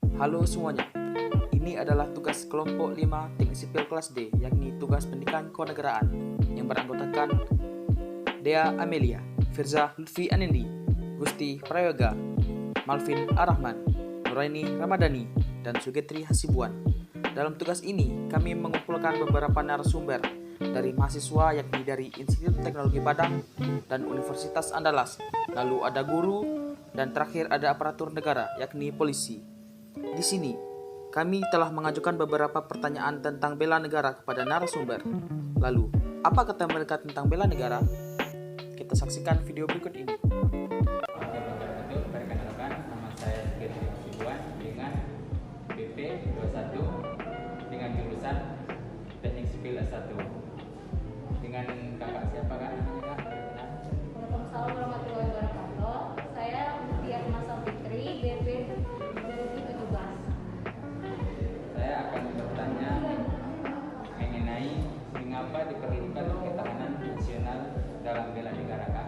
Halo semuanya, ini adalah tugas kelompok 5 Teknik Sipil kelas D, yakni tugas pendidikan kewarganegaraan yang beranggotakan Dea Amelia, Firza Lutfi Anendi, Gusti Prayoga, Malvin Arahman, Nuraini Ramadhani, dan Sugetri Hasibuan. Dalam tugas ini, kami mengumpulkan beberapa narasumber dari mahasiswa yakni dari Institut Teknologi Padang dan Universitas Andalas, lalu ada guru, dan terakhir ada aparatur negara yakni polisi. Di sini, kami telah mengajukan beberapa pertanyaan tentang bela negara kepada narasumber. Lalu, apa kata mereka tentang bela negara? Kita saksikan video berikut ini. Perkenalkan, nama saya Sugetri Hasibuan dengan BP 21 dengan jurusan Teknik Sipil S1. Dengan kakak siapa kak namanya kak? Waalaikumsalam warahmatullahi wabarakatuh. Saya Mutia Masa Fitri, BP 2017. Saya akan bertanya mengenai mengapa diperlukan ketahanan nasional dalam bela negara kak.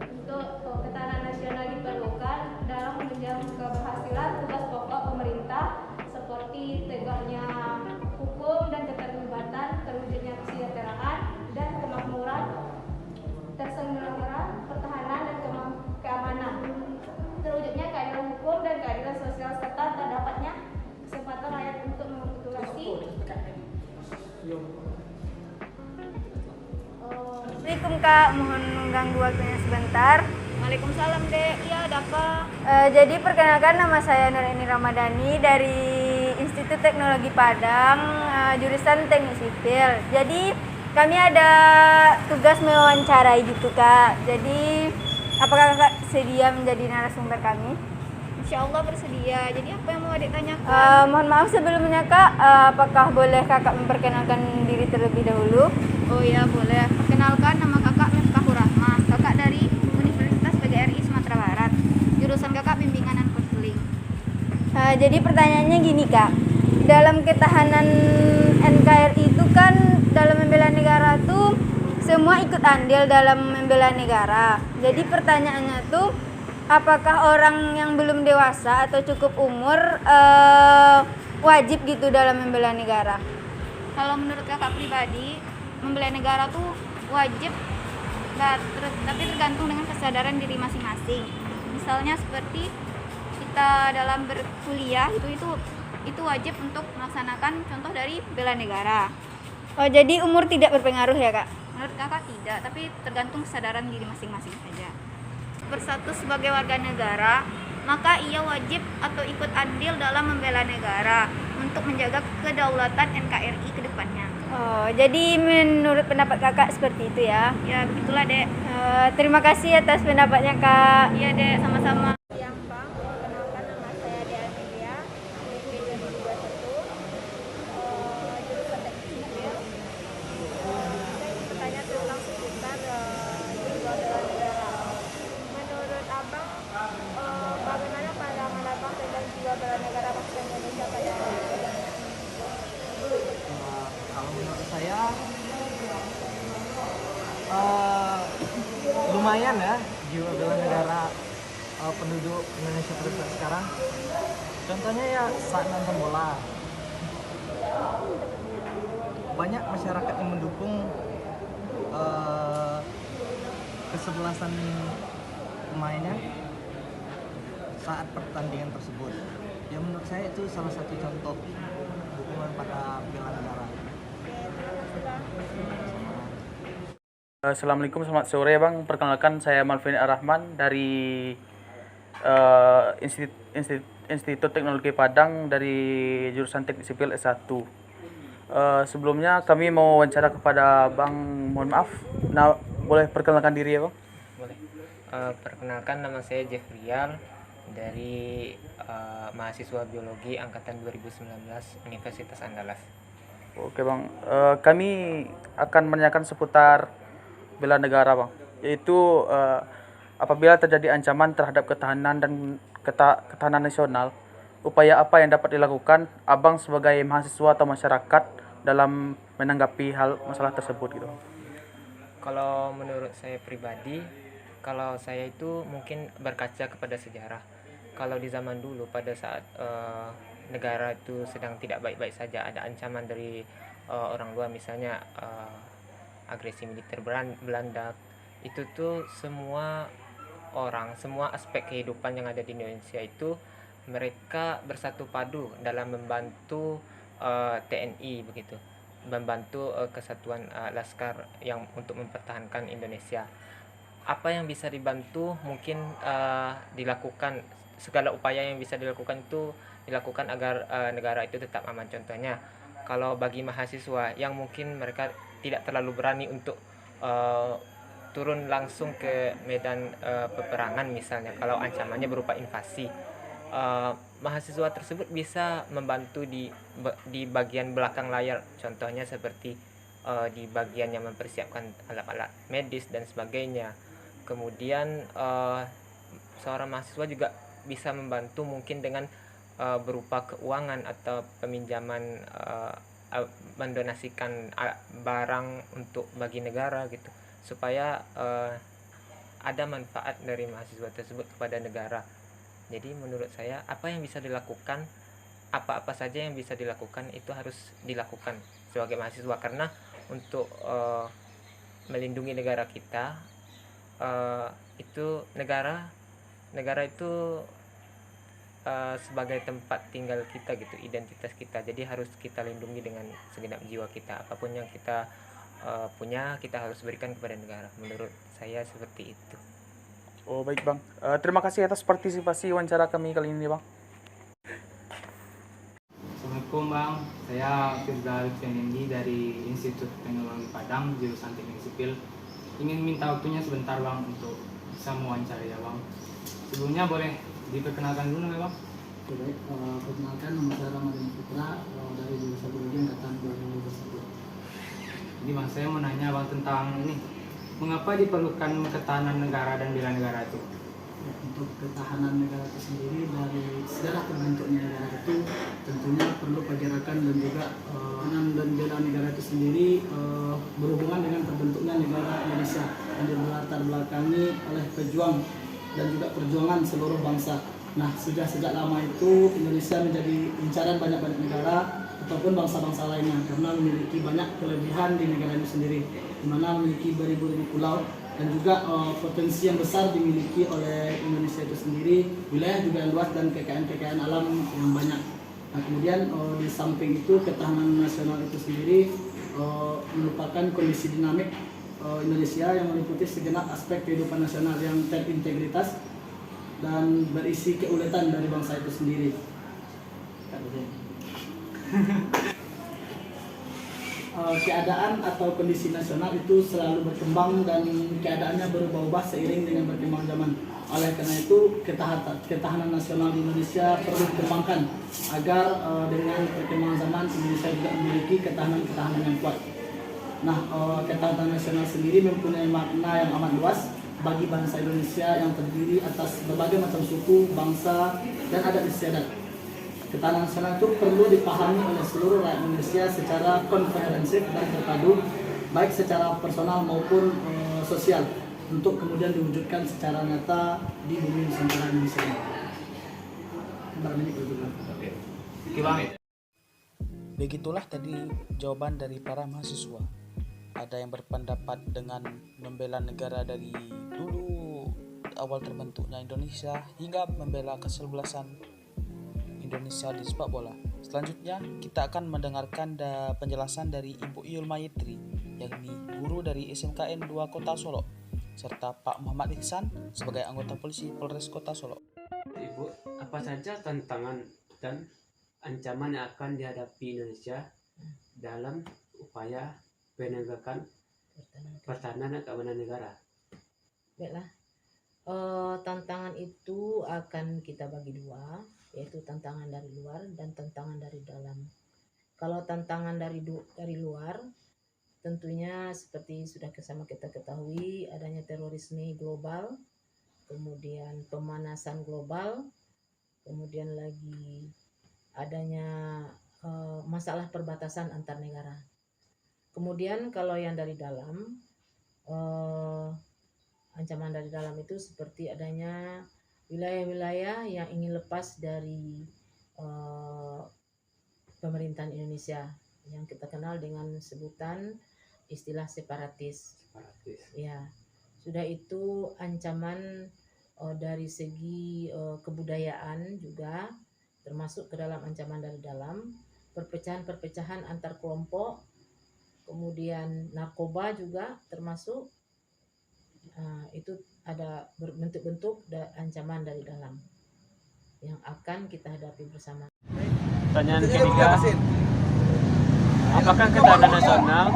Untuk ketahanan nasional diperlukan dalam menunjang keberhasilan tugas pokok pemerintah seperti tegaknya hukum dan keterlibatan, terwujudnya kesejahteraan dan kemakmuran, terselenggaraan pertahanan dan keamanan, terwujudnya keadilan hukum dan keadilan sosial serta terdapatnya kesempatan rakyat untuk memutulasi. Assalamualaikum Kak, mohon mengganggu waktunya sebentar. Waalaikumsalam Dek, iya ada apa? Jadi perkenalkan, nama saya Nuraini Ramadhani dari Institut Teknologi Padang, jurusan Teknik Sipil. Jadi kami ada tugas mewawancarai gitu Kak. Jadi apakah Kakak sedia menjadi narasumber kami? Insya Allah bersedia. Jadi apa yang mau adik tanyakan? Mohon maaf sebelumnya Kak, apakah boleh Kakak memperkenalkan diri terlebih dahulu? Oh iya boleh. Perkenalkan, nama kakak Miftahur Rahmah. Kakak dari Universitas PGRI Sumatera Barat. Jurusan kakak bimbingan dan konseling. Jadi pertanyaannya gini Kak, dalam ketahanan NKRI itu kan dalam membela negara tuh semua ikut andil dalam membela negara. Jadi pertanyaannya tuh, apakah orang yang belum dewasa atau cukup umur wajib gitu dalam membela negara? Kalau menurut kakak pribadi, membela negara tuh wajib, tapi tergantung dengan kesadaran diri masing-masing. Misalnya seperti kita dalam berkuliah itu wajib untuk melaksanakan contoh dari bela negara. Oh, jadi umur tidak berpengaruh ya Kak? Menurut kakak tidak, tapi tergantung kesadaran diri masing-masing saja. Bersatu sebagai warga negara, maka ia wajib atau ikut andil dalam membela negara untuk menjaga kedaulatan NKRI ke depannya. Oh, jadi menurut pendapat Kakak seperti itu ya? Ya, begitulah, Dek. Terima kasih atas pendapatnya Kak. Iya, Dek, sama-sama. Siang Bang, perkenalkan nama saya Dea Amelia, BP 2021, jurusan Teknik Sipil. Saya ingin bertanya tentang seputar jiwa bela negara. Menurut Abang, bagaimana pandangan Abang tentang jiwa bela negara bangsa Indonesia pada saat ini? Kalau menurut saya lumayan ya jiwa bela negara penduduk Indonesia pada saat sekarang. Contohnya ya saat nonton bola, banyak masyarakat yang mendukung kesebelasan pemainnya saat pertandingan tersebut. Ya menurut saya itu salah satu contoh dukungan pada bela negara. Assalamualaikum, selamat sore Bang. Perkenalkan, saya Malvin Arahman dari Institut Teknologi Padang dari jurusan Teknik Sipil S1. Sebelumnya kami mau wawancara kepada Bang, mohon maaf. Nah, boleh perkenalkan diri ya Bang? Boleh. Perkenalkan, nama saya Jeffrial dari mahasiswa biologi angkatan 2019 Universitas Andalas. Oke Bang, kami akan menanyakan seputar bela negara Bang, yaitu apabila terjadi ancaman terhadap ketahanan dan ketahanan nasional, upaya apa yang dapat dilakukan Abang sebagai mahasiswa atau masyarakat dalam menanggapi hal masalah tersebut gitu? Kalau menurut saya pribadi, kalau saya itu mungkin berkaca kepada sejarah. kalau di zaman dulu pada saat negara itu sedang tidak baik-baik saja, ada ancaman dari orang luar, misalnya agresi militer Belanda, itu tuh semua orang, semua aspek kehidupan yang ada di Indonesia itu mereka bersatu padu dalam membantu TNI begitu, membantu kesatuan Laskar yang untuk mempertahankan Indonesia. Apa yang bisa dibantu mungkin dilakukan, segala upaya yang bisa dilakukan itu dilakukan agar negara itu tetap aman. Contohnya kalau bagi mahasiswa yang mungkin mereka tidak terlalu berani untuk turun langsung ke medan peperangan, misalnya kalau ancamannya berupa invasi, mahasiswa tersebut bisa membantu di bagian belakang layar, contohnya seperti di bagian yang mempersiapkan alat-alat medis dan sebagainya. Kemudian seorang mahasiswa juga bisa membantu mungkin dengan berupa keuangan atau peminjaman, mendonasikan barang untuk bagi negara gitu, supaya ada manfaat dari mahasiswa tersebut kepada negara. Jadi menurut saya apa yang bisa dilakukan, apa-apa saja yang bisa dilakukan itu harus dilakukan sebagai mahasiswa, karena untuk melindungi negara kita, itu negara itu sebagai tempat tinggal kita gitu, identitas kita, jadi harus kita lindungi dengan segenap jiwa kita. Apapun yang kita punya, kita harus berikan kepada negara. Menurut saya seperti itu. Oh baik Bang, terima kasih atas partisipasi wawancara kami kali ini Bang. Assalamualaikum Bang, saya Firza Lutfi dari Institut Teknologi Padang, jurusan Teknik Sipil. Ingin minta waktunya sebentar Bang untuk bisa mewawancara ya Bang. Sebelumnya boleh diperkenalkan dulu ya Bang? Baik, perkenalkan nama saya Ramadhan Putra dari jurusan Biologi angkatan 2021. Jadi Bang, saya mau nanya Bang tentang ini, mengapa diperlukan ketahanan negara dan bela negara itu? Ya, untuk ketahanan negara itu sendiri, dari sejarah terbentuknya negara itu tentunya perlu pergerakan dan juga ketahanan dan bela negara itu sendiri berhubungan dengan terbentuknya negara Indonesia yang dilatar belakangi oleh pejuang dan juga perjuangan seluruh bangsa. Nah, sejak lama itu Indonesia menjadi incaran banyak-banyak negara ataupun bangsa-bangsa lainnya karena memiliki banyak kelebihan di negara ini sendiri, di mana memiliki beribu-ribu pulau dan juga potensi yang besar dimiliki oleh Indonesia itu sendiri, wilayah juga yang luas dan kekayaan alam yang banyak. Nah, kemudian di samping itu ketahanan nasional itu sendiri merupakan kondisi dinamik Indonesia yang meliputi segenap aspek kehidupan nasional yang terintegritas dan berisi keuletan dari bangsa itu sendiri. Keadaan atau kondisi nasional itu selalu berkembang dan keadaannya berubah-ubah seiring dengan berkembang zaman. Oleh karena itu, ketahanan nasional di Indonesia perlu dikembangkan agar dengan perkembangan zaman Indonesia juga memiliki ketahanan yang kuat. Nah, ketahanan nasional sendiri mempunyai makna yang amat luas bagi bangsa Indonesia yang terdiri atas berbagai macam suku, bangsa, dan adat istiadat. Ketahanan nasional itu perlu dipahami oleh seluruh rakyat Indonesia secara komprehensif dan terpadu, baik secara personal maupun sosial, untuk kemudian diwujudkan secara nyata di bumi Nusantara Indonesia. Begitulah tadi jawaban dari para mahasiswa. Ada yang berpendapat dengan membela negara dari dulu awal terbentuknya Indonesia hingga membela kesebelasan Indonesia di sepak bola. Selanjutnya kita akan mendengarkan penjelasan dari Ibu Yul Mayitri, yakni guru dari SMKN 2 Kota Solo, serta Pak Muhammad Ihsan sebagai anggota polisi Polres Kota Solo. Ibu, apa saja tantangan dan ancaman yang akan dihadapi Indonesia dalam upaya penegakan pertahanan dan keamanan negara? Baiklah, tantangan itu akan kita bagi dua, yaitu tantangan dari luar dan tantangan dari dalam. Kalau tantangan dari luar, tentunya seperti sudah sama kita ketahui, adanya terorisme global, kemudian pemanasan global, kemudian lagi adanya masalah perbatasan antar negara. Kemudian kalau yang dari dalam, ancaman dari dalam itu seperti adanya wilayah-wilayah yang ingin lepas dari pemerintahan Indonesia yang kita kenal dengan sebutan istilah separatis. Ya, sudah itu ancaman dari segi kebudayaan juga termasuk ke dalam ancaman dari dalam perpecahan-perpecahan antar kelompok, kemudian narkoba juga termasuk. Itu ada bentuk-bentuk ancaman dari dalam yang akan kita hadapi bersama. Pertanyaan ketiga, apakah ketahanan nasional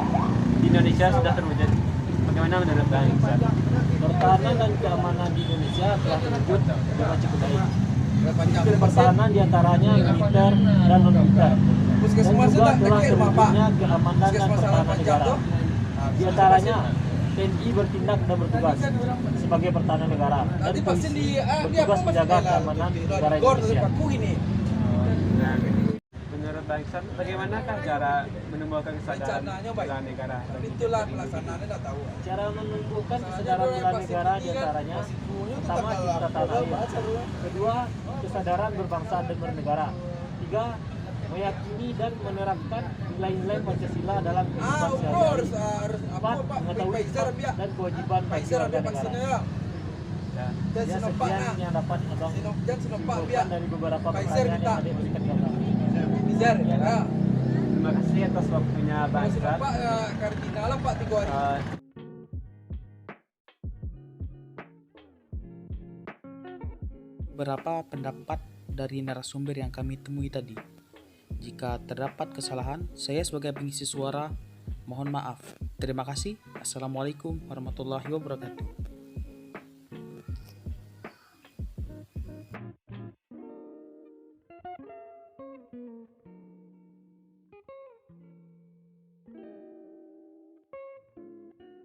di Indonesia sudah terwujud? Bagaimana menurut Bang Iksan? Pertahanan dan keamanan di Indonesia telah terwujud dengan cukup baik. Sipil pertahanan diantaranya militer dan non-militer. Dan juga telah terwujudnya keamanan dan pertahanan negara. Di antaranya TNI bertindak dan bertugas sebagai pertahanan negara dan polisi bertugas menjaga keamanan negara Indonesia. Menurut Bang Iksan, bagaimanakah cara menumbuhkan kesadaran bela negara? Itulah pelaksanaannya tidak tahu. Cara menumbuhkan kesadaran bela negara diantaranya pertama cinta tanah air, kedua kesadaran berbangsa dan bernegara, tiga meyakini dan menerapkan nilai-nilai Pancasila dalam kehidupan sehari-hari, empat mengetahui hak dan kewajiban bagi warga negara. Ya sekian yang dapat abang simpulkan dari beberapa pertanyaan yang adik berikan ke abang. Terima kasih atas waktunya Bang Iksan. Beberapa pendapat dari narasumber yang kami temui tadi. Jika terdapat kesalahan, saya sebagai pengisi suara mohon maaf. Terima kasih. Assalamualaikum warahmatullahi wabarakatuh.